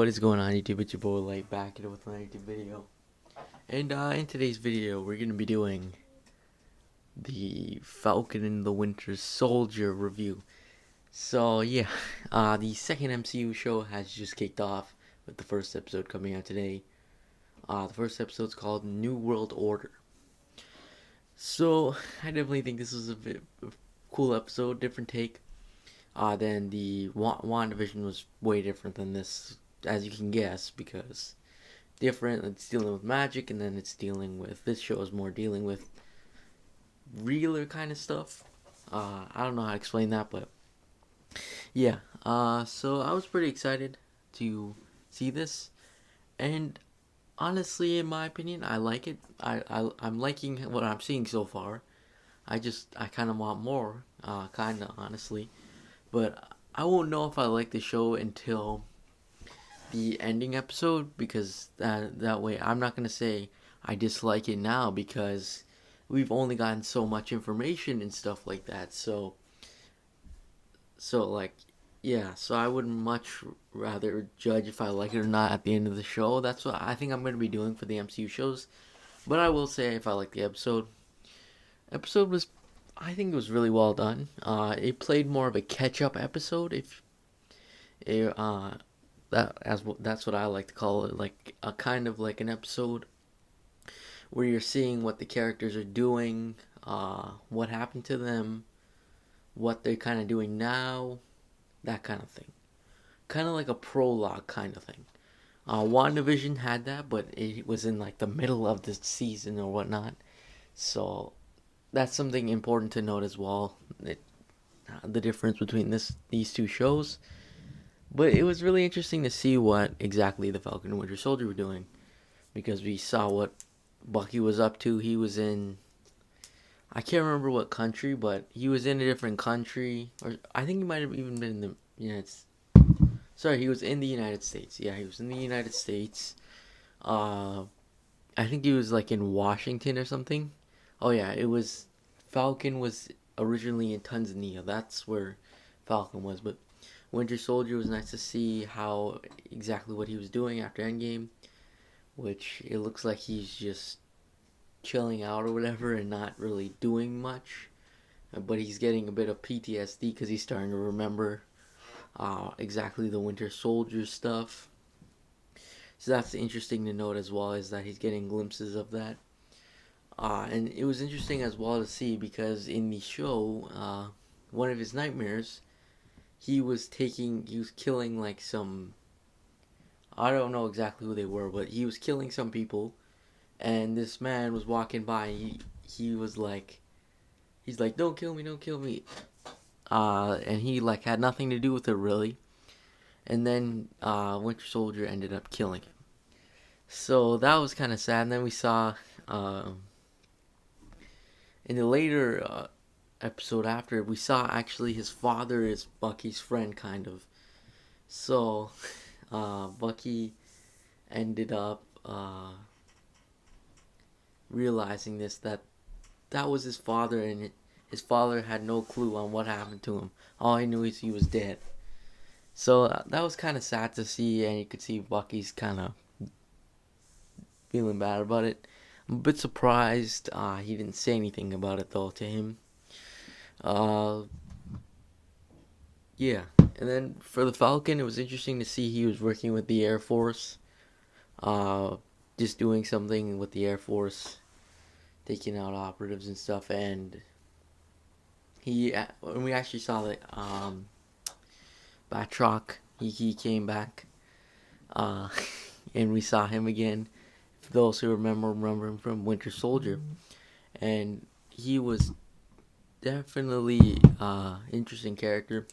what is going on YouTube? It's your boy Light back here with another YouTube video. And in today's video we're going to be doing the Falcon and the Winter Soldier review. So yeah, the second MCU show has just kicked off with the first episode coming out today. The first episode's called New World Order. So I definitely think this is a cool episode, different take. Then the WandaVision was way different than this, as you can guess, because different. It's dealing with magic, and then it's dealing with, this show is more dealing with realer kind of stuff. I don't know how to explain that, but yeah. So I was pretty excited to see this, and honestly, in my opinion, I like it. I'm liking what I'm seeing so far. I kind of want more, kind of honestly, but I won't know if I like the show until the ending episode, because that way I'm not gonna say I dislike it now, because we've only gotten so much information and stuff like that. So like, yeah. So I would much rather judge if I like it or not at the end of the show. That's what I think I'm gonna be doing for the MCU shows. But I will say, if I like the episode, was, I think it was really well done. It played more of a catch-up episode, if it, that's what I like to call it, like a kind of like an episode where you're seeing what the characters are doing, what happened to them, what they're kind of doing now, that kind of thing. Kind of like a prologue kind of thing. WandaVision had that, but it was in like the middle of the season or whatnot. So that's something important to note as well. The difference between these two shows. But it was really interesting to see what exactly the Falcon and Winter Soldier were doing, because we saw what Bucky was up to. He was in, I can't remember what country, but he was in a different country, or I think he might have even been in the United. Sorry, he was in the United States. Yeah, he was in the United States. Uh, I think he was like in Washington or something. Oh yeah, it was, Falcon was originally in Tanzania. That's where Falcon was, but Winter Soldier was nice to see how exactly what he was doing after Endgame, which it looks like he's just chilling out or whatever and not really doing much. But he's getting a bit of PTSD because he's starting to remember exactly the Winter Soldier stuff. So that's interesting to note as well, is that he's getting glimpses of that. And it was interesting as well to see, because in the show, one of his nightmares, he was killing like some, I don't know exactly who they were, but he was killing some people, and this man was walking by, and he was like, he's like, don't kill me, don't kill me. And he like had nothing to do with it really. And then Winter Soldier ended up killing him. So that was kind of sad. And then we saw in the later episode after, we saw actually his father is Bucky's friend, kind of. So Bucky ended up realizing that was his father, and his father had no clue on what happened to him. All he knew is he was dead. So that was kind of sad to see, and you could see Bucky's kind of feeling bad about it. I'm a bit surprised he didn't say anything about it though to him. Uh, yeah, and then for the Falcon, it was interesting to see he was working with the Air Force, just doing something with the Air Force, taking out operatives and stuff. And when we actually saw the Batroc, he came back, uh, and we saw him again. For those who remember him from Winter Soldier, and he was definitely interesting character.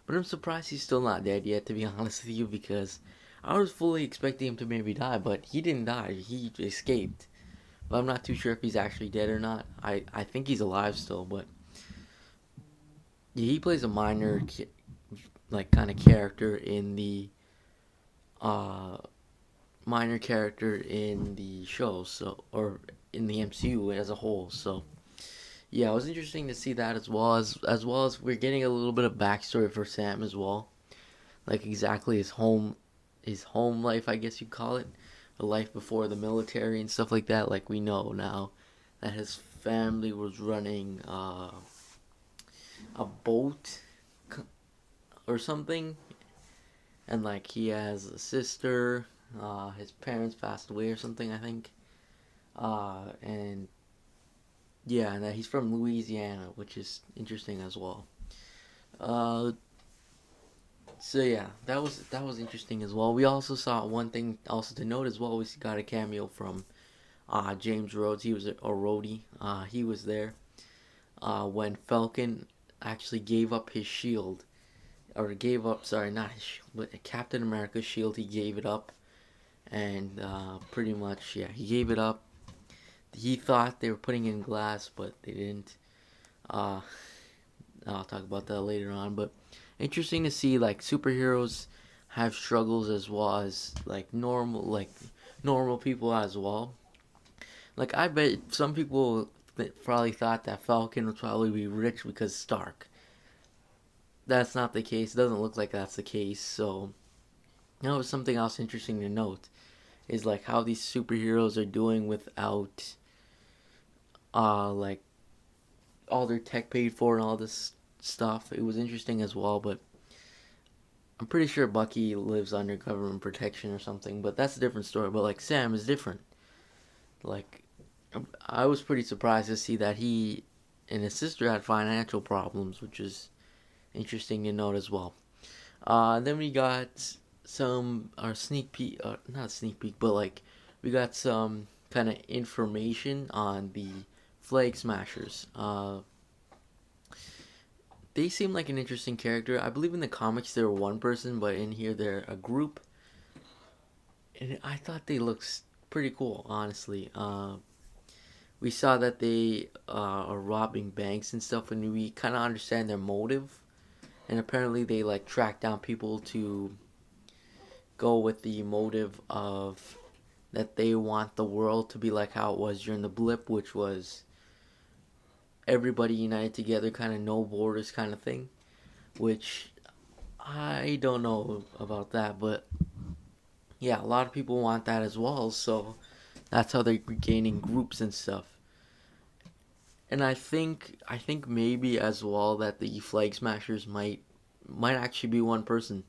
But I'm surprised he's still not dead yet, to be honest with you, because I was fully expecting him to maybe die, but he didn't die. He escaped. But I'm not too sure if he's actually dead or not. I think he's alive still, but yeah, he plays a minor, like, kind of character in the uh show, so, or in the MCU as a whole. So yeah, it was interesting to see that, as well as we're getting a little bit of backstory for Sam as well, like exactly his home, his home life, I guess you'd call it, a life before the military and stuff like that. Like we know now that his family was running a boat or something, and like he has a sister. His parents passed away or something, I think. And yeah, and that he's from Louisiana, which is interesting as well. Uh, so yeah, that was interesting as well. We also saw one thing also to note as well. We got a cameo from James Rhodes. He was a roadie. He was there when Falcon actually gave up his shield, or gave up. Sorry, not his shield, but Captain America's shield. He gave it up, and pretty much, yeah, he gave it up. He thought they were putting in glass, but they didn't. Uh, I'll talk about that later on. But interesting to see like superheroes have struggles as well as normal people as well. Like I bet some people probably thought that Falcon would probably be rich because Stark. That's not the case. It doesn't look like that's the case. So that was something else interesting to note is like how these superheroes are doing without like all their tech paid for and all this stuff. It was interesting as well, but I'm pretty sure Bucky lives under government protection or something, but that's a different story. But like Sam is different. Like I was pretty surprised to see that he and his sister had financial problems, which is interesting to note as well. Then we got some our sneak peek, not sneak peek, but like we got some kind of information on the Flag Smashers. They seem like an interesting character. I believe in the comics they're one person, but in here they're a group, and I thought they looked pretty cool, honestly. We saw that they are robbing banks and stuff, and we kind of understand their motive. And apparently, they like track down people to go with the motive of that they want the world to be like how it was during the blip, which was everybody united together, kind of no borders kind of thing. Which I don't know about that, but yeah, a lot of people want that as well. So that's how they're gaining groups and stuff. And I think maybe as well that the Flag Smashers might actually be one person,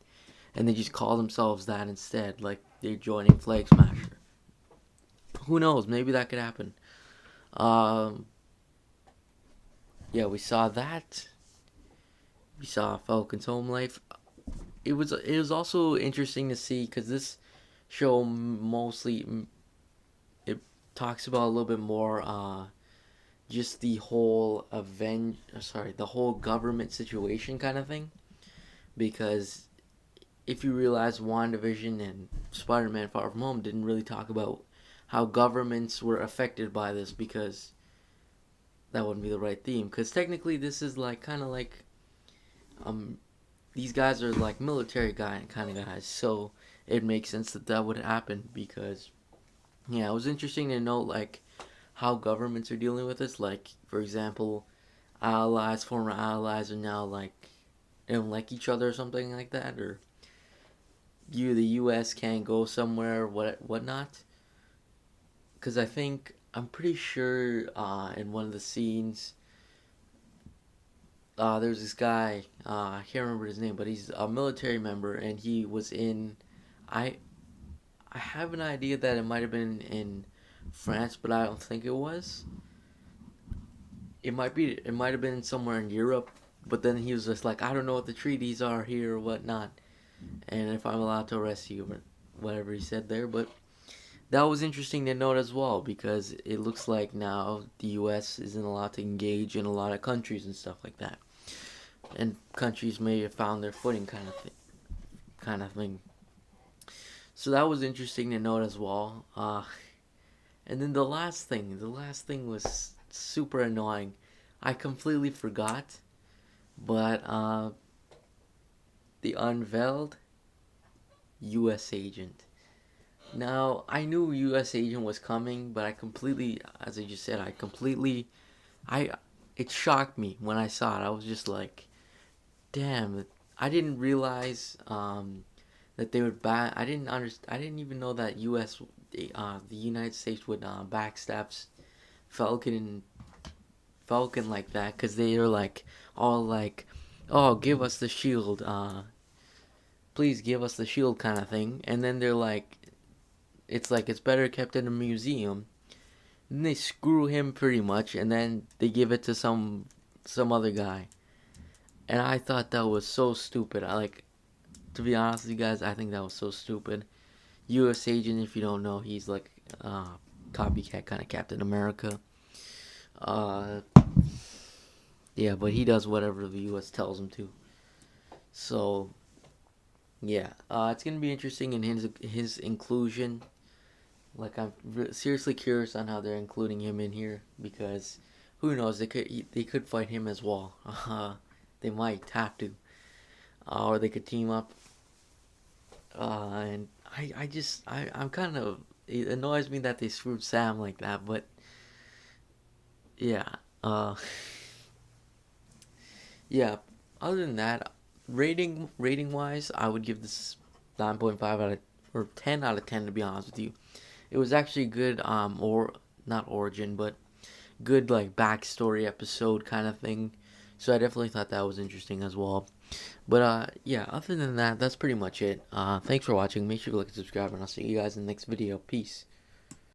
and they just call themselves that instead, like they're joining Flag Smasher. Who knows? Maybe that could happen. Um, yeah, we saw that. We saw Falcon's home life. It was also interesting to see because this show mostly it talks about a little bit more just the whole the whole government situation kind of thing. Because if you realize WandaVision and Spider-Man Far From Home didn't really talk about how governments were affected by this, because that wouldn't be the right theme. Because technically, this is like kind of like um these guys are like military guy kind of guys, so it makes sense that that would happen. Because yeah, it was interesting to note like how governments are dealing with this. Like for example, allies, former allies are now like they don't like each other or something like that, or the U.S. can't go somewhere, whatnot. Because I'm pretty sure in one of the scenes, there's this guy. I can't remember his name, but he's a military member, and he was in. I I have an idea that it might have been in France, but I don't think it was. It might be. It might have been somewhere in Europe. But then he was just like, I don't know what the treaties are here or whatnot, and if I'm allowed to arrest you or whatever he said there. But that was interesting to note as well, because it looks like now the U.S. isn't allowed to engage in a lot of countries and stuff like that, and countries may have found their footing, kind of thing. So that was interesting to note as well. And then the last thing was super annoying. I completely forgot, but the unveiled U.S. agent. Now, I knew U.S. agent was coming, but I completely, as I just said, I, it shocked me when I saw it. I was just like, damn, I didn't realize that they would back. I didn't understand. I didn't even know that the United States would backstab Falcon and Falcon like that, because they are like all like, oh, give us the shield, please give us the shield kind of thing, and then they're like it's better kept in a museum. And they screw him pretty much, and then they give it to some other guy. And I thought that was so stupid. To be honest with you guys, I think that was so stupid. U.S. agent, if you don't know, he's like copycat kind of Captain America. Uh, yeah, but he does whatever the U.S. tells him to. So yeah, it's gonna be interesting in his inclusion. Like I'm seriously curious on how they're including him in here, because who knows, they could fight him as well. They might have to, or they could team up. And I'm kind of, it annoys me that they screwed Sam like that, but yeah. Uh, yeah. Other than that, rating wise, I would give this 9.5 out of, or 10 out of 10, to be honest with you. It was actually good, or not origin, but good like backstory episode kind of thing. So I definitely thought that was interesting as well. But yeah, other than that, that's pretty much it. Thanks for watching. Make sure to like and subscribe, and I'll see you guys in the next video. Peace.